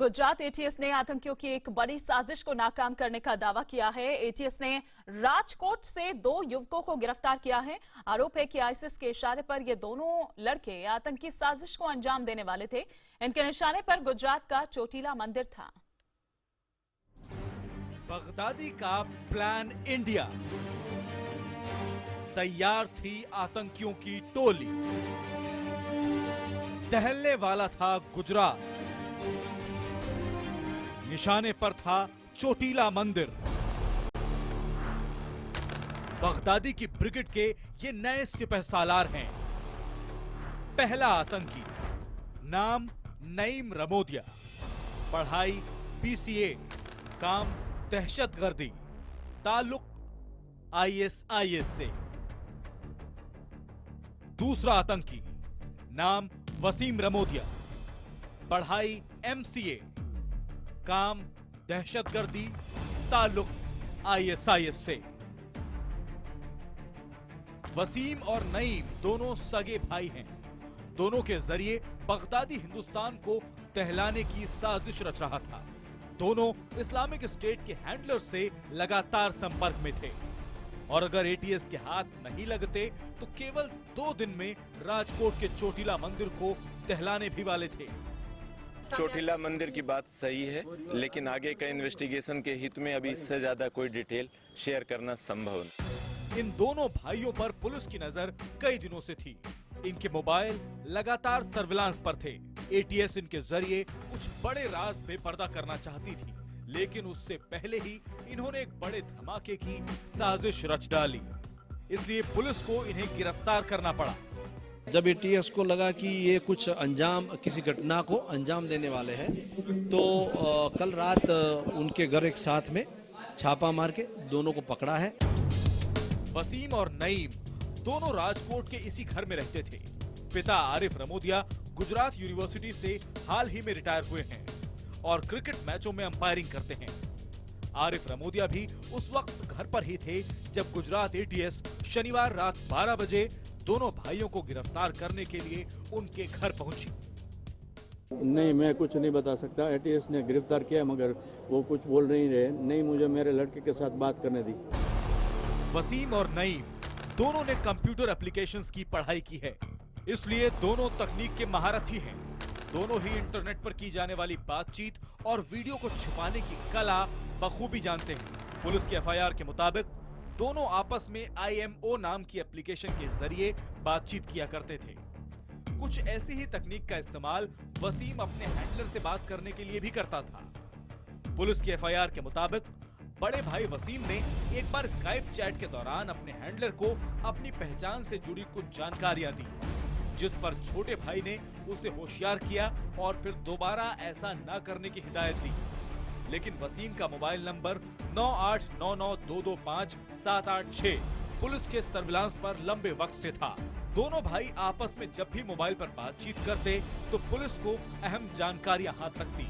Gujarat ATS ने आतंकियों की एक बड़ी साजिश को नाकाम करने का दावा किया है। एटीएस ने राजकोट से 2 युवकों को गिरफ्तार किया है। आरोप है कि आईएसआईएस के इशारे पर ये दोनों लड़के आतंकी साजिश को अंजाम देने वाले थे। इनके निशाने पर गुजरात का चोटीला मंदिर था। बगदादी का प्लान इंडिया, तैयार थी आतंकियों की टोली, टहलने वाला था गुजरात, निशाने पर था चोटीला मंदिर। बगदादी की ब्रिगेड के ये नए सिपहसालार हैं। पहला आतंकी, नाम नईम रमोदिया, पढ़ाई बीसीए, काम दहशतगर्दी, ताल्लुक आईएसआईएस से। दूसरा आतंकी, नाम वसीम रमोदिया, पढ़ाई एमसीए, काम दहशतगर्दी, ताल्लुक आईएसआईएस से। वसीम और नईम दोनों सगे भाई हैं। दोनों के जरिए बगदादी हिंदुस्तान को दहलाने की साजिश रच रहा था। दोनों इस्लामिक स्टेट के हैंडलर से लगातार संपर्क में थे और अगर एटीएस के हाथ नहीं लगते तो केवल 2 दिन में राजकोट के चोटीला मंदिर को दहलाने भी वाले थे। चोटीला मंदिर की बात सही है, लेकिन आगे का इन्वेस्टिगेशन के हित में अभी इससे ज्यादा कोई डिटेल शेयर करना संभव नहीं। इन दोनों भाइयों पर पुलिस की नजर कई दिनों से थी। इनके मोबाइल लगातार सर्विलांस पर थे। एटीएस इनके जरिए कुछ बड़े राज बेपर्दा करना चाहती थी, लेकिन उससे पहले ही इन्होंने एक बड़े धमाके की साजिश रच डाली। इसलिए पुलिस को इन्हें गिरफ्तार करना पड़ा। जब एटीएस को लगा कि ये कुछ किसी घटना को अंजाम देने वाले हैं, तो कल रात उनके घर एक साथ में छापा मार के दोनों को पकड़ा है। वसीम और नईम दोनों राजकोट के इसी घर में रहते थे। पिता आरिफ रमोदिया गुजरात यूनिवर्सिटी से हाल ही में रिटायर हुए हैं और क्रिकेट मैचों में अंपायरिंग करते हैं। आरिफ रमोदिया भी उस वक्त घर पर ही थे जब गुजरात एटीएस शनिवार रात 12 बजे दोनों भाइयों को गिरफ्तार करने के लिए उनके घर पहुंची। नहीं, मैं कुछ नहीं बता सकता। एटीएस ने गिरफ्तार किया मगर वो कुछ बोल नहीं रहे। नहीं, मुझे मेरे लड़के के साथ बात करने दी। वसीम और नईम दोनों ने कंप्यूटर एप्लीकेशंस की पढ़ाई की है, इसलिए दोनों तकनीक के महारथी हैं। दोनों ही इंटरनेट पर की जाने वाली बातचीत और वीडियो को छिपाने की कला बखूबी जानते हैं। पुलिस के एफआईआर के मुताबिक दोनों आपस में IMO नाम की एप्लीकेशन के जरिए बातचीत किया करते थे। कुछ ऐसी ही तकनीक का इस्तेमाल वसीम अपने हैंडलर से बात करने के लिए भी करता था। पुलिस के एफआईआर के मुताबिक बड़े भाई वसीम ने एक बार स्काइप चैट के दौरान अपने हैंडलर को अपनी पहचान से जुड़ी कुछ जानकारियां दी, जिस पर छोटे भाई ने उसे होशियार किया और फिर दोबारा ऐसा न करने की हिदायत दी। लेकिन वसीम का मोबाइल नंबर 9899225786 पुलिस के सर्विलांस पर लंबे वक्त से था। दोनों भाई आपस में जब भी मोबाइल पर बातचीत करते तो पुलिस को अहम जानकारियां हाथ लगती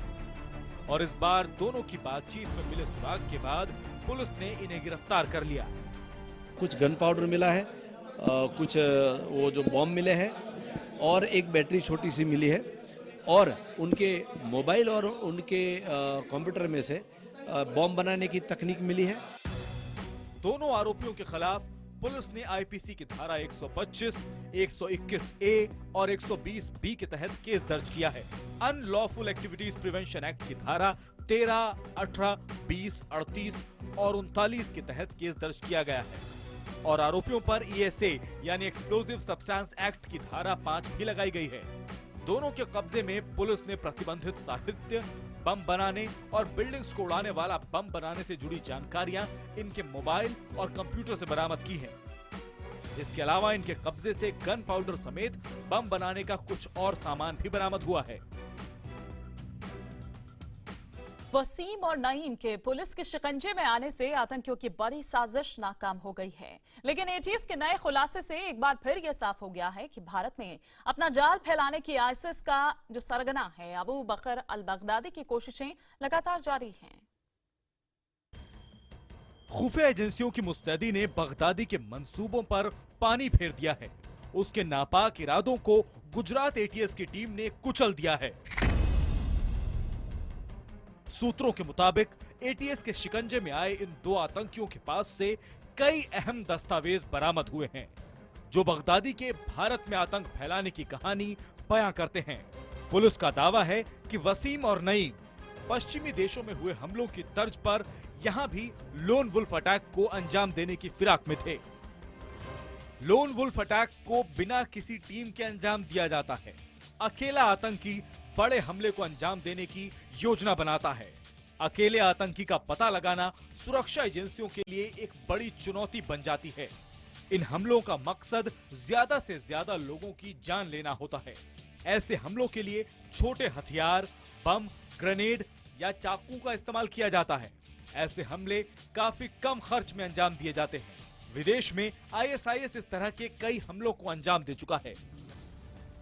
और इस बार दोनों की बातचीत में मिले सुराग के बाद पुलिस ने इन्हें गिरफ्तार कर लिया। कुछ गन पाउडर मिला है, कुछ वो जो बॉम्ब मिले हैं और एक बैटरी छोटी सी मिली है और उनके मोबाइल और उनके कंप्यूटर में से बॉम्ब बनाने की तकनीक मिली है। दोनों आरोपियों के खिलाफ पुलिस ने आईपीसी की धारा 125, 121A और 120B के तहत केस दर्ज किया है। अनलॉफुल एक्टिविटीज प्रिवेंशन एक्ट की धारा 13, 18, 20, 38 और 39 के तहत केस दर्ज किया गया है और आरोपियों पर ESA यानी एक्सप्लोजिव सब्सटेंस एक्ट की धारा 5 भी लगाई गई है। दोनों के कब्जे में पुलिस ने प्रतिबंधित साहित्य, बम बनाने और बिल्डिंग्स को उड़ाने वाला बम बनाने से जुड़ी जानकारियां इनके मोबाइल और कंप्यूटर से बरामद की हैं। इसके अलावा इनके कब्जे से गन पाउडर समेत बम बनाने का कुछ और सामान भी बरामद हुआ है। वसीम और नईम के पुलिस के शिकंजे में आने से आतंकियों की बड़ी साजिश नाकाम हो गई है, लेकिन एटीएस के नए खुलासे से एक बार फिर यह साफ हो गया है कि भारत में अपना जाल फैलाने की आईएसआईएस का जो सरगना है अबू बकर अल बगदादी की कोशिशें लगातार जारी हैं। खुफिया एजेंसियों की मुस्तैदी ने बगदादी के मंसूबों पर पानी फेर दिया है। उसके नापाक इरादों को गुजरात एटीएस की टीम ने कुचल दिया है। सूत्रों के मुताबिक एटीएस के शिकंजे में आए इन दो आतंकियों के पास से कई अहम दस्तावेज बरामद हुए हैं, जो बगदादी के भारत में आतंक फैलाने की कहानी बयां करते हैं। पुलिस का दावा है कि वसीम और नईम पश्चिमी देशों में हुए हमलों की तर्ज पर यहां भी लोन वुल्फ अटैक को अंजाम देने की फिराक में थे। लोन वुल्फ अटैक को बिना किसी टीम के अंजाम दिया जाता है। अकेला आतंकी बड़े हमले को अंजाम देने की योजना बनाता है। अकेले आतंकी का पता लगाना सुरक्षा एजेंसियों के लिए एक बड़ी चुनौती बन जाती है। इन हमलों का मकसद ज्यादा से ज्यादा लोगों की जान लेना होता है। ऐसे हमलों के लिए छोटे हथियार, बम, ग्रेनेड या चाकू का इस्तेमाल किया जाता है। ऐसे हमले काफी कम खर्च में अंजाम दिए जाते हैं। विदेश में आईएसआईएस इस तरह के कई हमलों को अंजाम दे चुका है।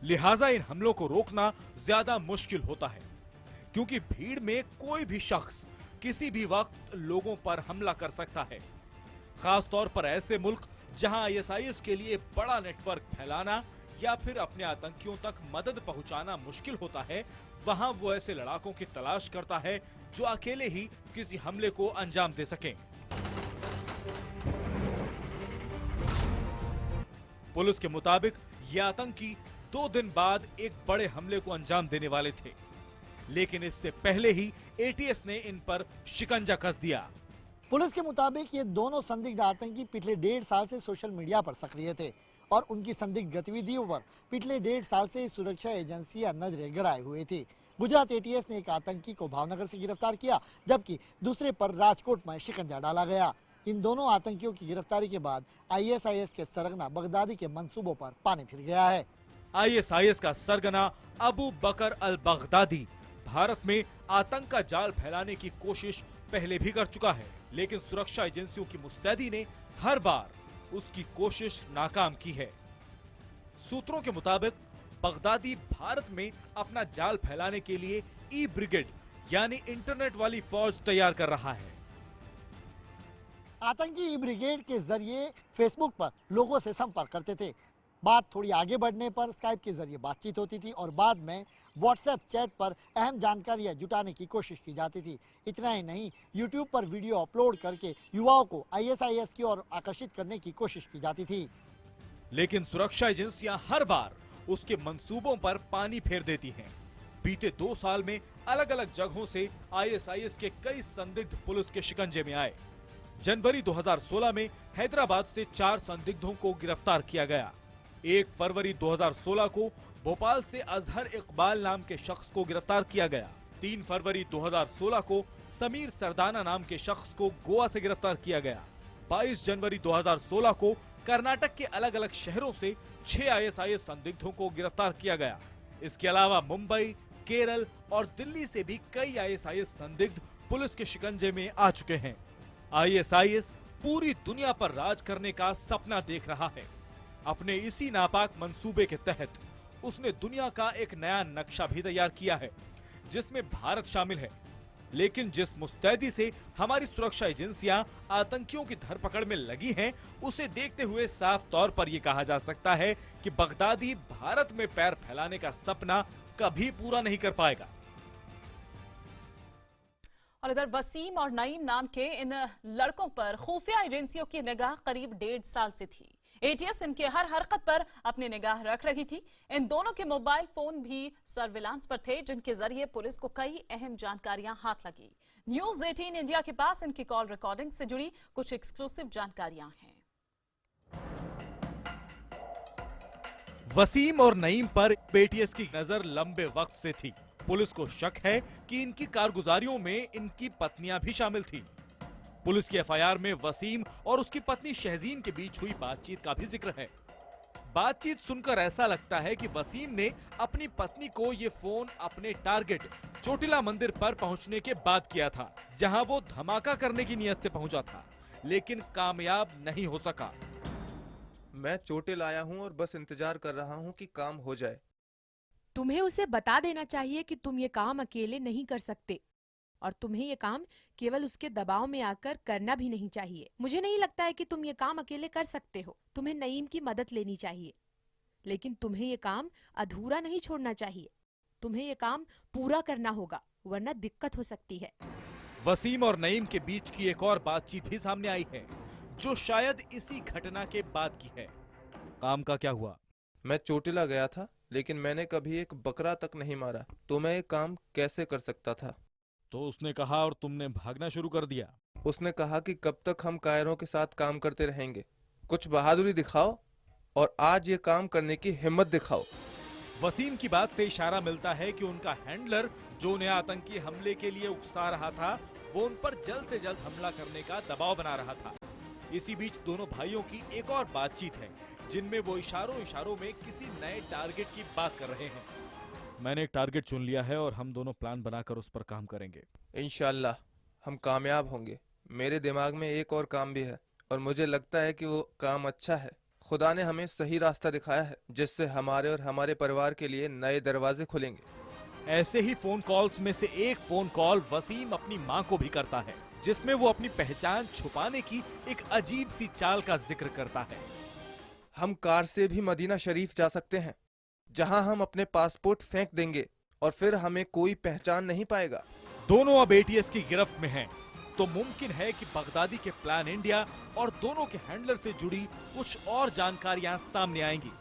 लिहाजा इन हमलों को रोकना ज्यादा मुश्किल होता है, क्योंकि भीड़ में कोई भी शख्स किसी भी वक्त लोगों पर हमला कर सकता है। खास तौर पर ऐसे मुल्क जहां आईएसआईएस के लिए बड़ा नेटवर्क फैलाना या फिर अपने आतंकियों तक मदद पहुंचाना मुश्किल होता है, वहां वो ऐसे लड़ाकों की तलाश करता है जो अकेले ही किसी हमले को अंजाम दे सकें। पुलिस के मुताबिक ये आतंकी 2 दिन बाद एक बड़े हमले को अंजाम देने वाले थे, लेकिन इससे पहले ही एटीएस ने इन पर शिकंजा कस दिया। पुलिस के मुताबिक ये दोनों संदिग्ध आतंकी पिछले 1.5 साल से सोशल मीडिया पर सक्रिय थे और उनकी संदिग्ध गतिविधियों पर पिछले 1.5 साल से सुरक्षा एजेंसियां नजरें गड़ाए हुए थी। गुजरात एटीएस ने एक आतंकी को भावनगर से गिरफ्तार किया, जबकि दूसरे पर राजकोट में शिकंजा डाला गया। इन दोनों आतंकियों की गिरफ्तारी के बाद आईएसआईएस के सरगना बगदादी के मंसूबों पर पानी फिर गया है। आईएसआईएस का सरगना अबू बकर अल बगदादी भारत में आतंक का जाल फैलाने की कोशिश पहले भी कर चुका है, लेकिन सुरक्षा एजेंसियों की मुस्तैदी ने हर बार उसकी कोशिश नाकाम की है। सूत्रों के मुताबिक बगदादी भारत में अपना जाल फैलाने के लिए ई ब्रिगेड यानी इंटरनेट वाली फौज तैयार कर रहा है। आतंकी ई ब्रिगेड के जरिए फेसबुक पर लोगों से संपर्क करते थे। बात थोड़ी आगे बढ़ने पर स्काइप के जरिए बातचीत होती थी और बाद में व्हाट्सएप चैट पर अहम जानकारियां जुटाने की कोशिश की जाती थी। इतना ही नहीं, यूट्यूब पर वीडियो अपलोड करके युवाओं को आईएसआईएस की ओर आकर्षित करने की कोशिश की जाती थी। लेकिन सुरक्षा एजेंसियां हर बार उसके मंसूबों पर पानी फेर देती हैं। बीते 2 साल में अलग अलग जगहों से आईएसआईएस के कई संदिग्ध पुलिस के शिकंजे में आए। जनवरी 2016 में हैदराबाद से 4 संदिग्धों को गिरफ्तार किया गया। 1 फरवरी 2016 को भोपाल से अजहर इकबाल नाम के शख्स को गिरफ्तार किया गया। 3 फरवरी 2016 को समीर सरदाना नाम के शख्स को गोवा से गिरफ्तार किया गया। 22 जनवरी 2016 को कर्नाटक के अलग अलग शहरों से 6 आईएसआईएस संदिग्धों को गिरफ्तार किया गया। इसके अलावा मुंबई, केरल और दिल्ली से भी कई आईएसआईएस संदिग्ध पुलिस के शिकंजे में आ चुके हैं। आईएसआईएस पूरी दुनिया पर राज करने का सपना देख रहा है। अपने इसी नापाक मंसूबे के तहत उसने दुनिया का एक नया नक्शा भी तैयार किया है, जिसमें भारत शामिल है। लेकिन जिस मुस्तैदी से हमारी सुरक्षा एजेंसियां आतंकियों की धरपकड़ में लगी हैं, उसे देखते हुए साफ तौर पर यह कहा जा सकता है कि बगदादी भारत में पैर फैलाने का सपना कभी पूरा नहीं कर पाएगा। और इधर वसीम और नईम नाम के इन लड़कों पर खुफिया एजेंसियों की निगाह करीब 1.5 साल से थी। एटीएस इनके हर हरकत पर अपनी निगाह रख रही थी। इन दोनों के मोबाइल फोन भी सर्विलांस पर थे, जिनके जरिए पुलिस को कई अहम जानकारियां हाथ लगी। न्यूज़ 18 इंडिया के पास इनकी कॉल रिकॉर्डिंग से जुड़ी कुछ एक्सक्लूसिव जानकारियां हैं। वसीम और नईम पर एटीएस की नजर लंबे वक्त से थी। पुलिस को शक है कि इनकी कारगुजारियों में इनकी पत्नियां भी शामिल थीं। पुलिस की एफआईआर में वसीम और उसकी पत्नी शहजीन के बीच हुई बातचीत का भी जिक्र है। बातचीत सुनकर ऐसा लगता है कि वसीम ने अपनी पत्नी को ये फोन अपने टारगेट चोटिला मंदिर पर पहुंचने के बाद किया था, जहां वो धमाका करने की नीयत से पहुंचा था, लेकिन कामयाब नहीं हो सका। मैं चोटिल आया हूं और बस इंतजार कर रहा हूं कि काम हो जाए। तुम्हें उसे बता देना चाहिए कि तुम ये काम अकेले नहीं कर सकते और तुम्हें ये काम केवल उसके दबाव में आकर करना भी नहीं चाहिए। मुझे नहीं लगता है कि तुम ये काम अकेले कर सकते हो। तुम्हें नईम की मदद लेनी चाहिए, लेकिन तुम्हें ये काम अधूरा नहीं छोड़ना चाहिए। तुम्हें ये काम पूरा करना होगा। वरना दिक्कत हो सकती है। वसीम और नईम के बीच की एक और बातचीत भी सामने आई है, जो शायद इसी घटना के बाद की है। काम का क्या हुआ? मैं चोटिला गया था, लेकिन मैंने कभी एक बकरा तक नहीं मारा, तो मैं ये काम कैसे कर सकता था? तो उसने कहा और तुमने भागना शुरू कर दिया। उसने कहा कि कब तक हम कायरों के साथ काम करते रहेंगे, कुछ बहादुरी दिखाओ और आज ये काम करने की हिम्मत दिखाओ। वसीम की बात से इशारा मिलता है कि उनका हैंडलर, जो उन्हें आतंकी हमले के लिए उकसा रहा था, वो उन पर जल्द से जल्द हमला करने का दबाव बना रहा था। इसी बीच दोनों भाइयों की एक और बातचीत है, जिनमें वो इशारों में किसी नए टारगेट की बात कर रहे हैं। मैंने एक टारगेट चुन लिया है और हम दोनों प्लान बनाकर उस पर काम करेंगे। इंशाल्लाह हम कामयाब होंगे। मेरे दिमाग में एक और काम भी है और मुझे लगता है कि वो काम अच्छा है। खुदा ने हमें सही रास्ता दिखाया है, जिससे हमारे और हमारे परिवार के लिए नए दरवाजे खुलेंगे। ऐसे ही फोन कॉल्स में से एक फोन कॉल वसीम अपनी मां को भी करता है, जिसमें वो अपनी पहचान छुपाने की एक अजीब सी चाल का जिक्र करता है। हम कार से भी मदीना शरीफ जा सकते हैं, जहां हम अपने पासपोर्ट फेंक देंगे और फिर हमें कोई पहचान नहीं पाएगा। दोनों अब एटीएस की गिरफ्त में हैं, तो मुमकिन है कि बगदादी के प्लान इंडिया और दोनों के हैंडलर से जुड़ी कुछ और जानकारियां सामने आएंगी।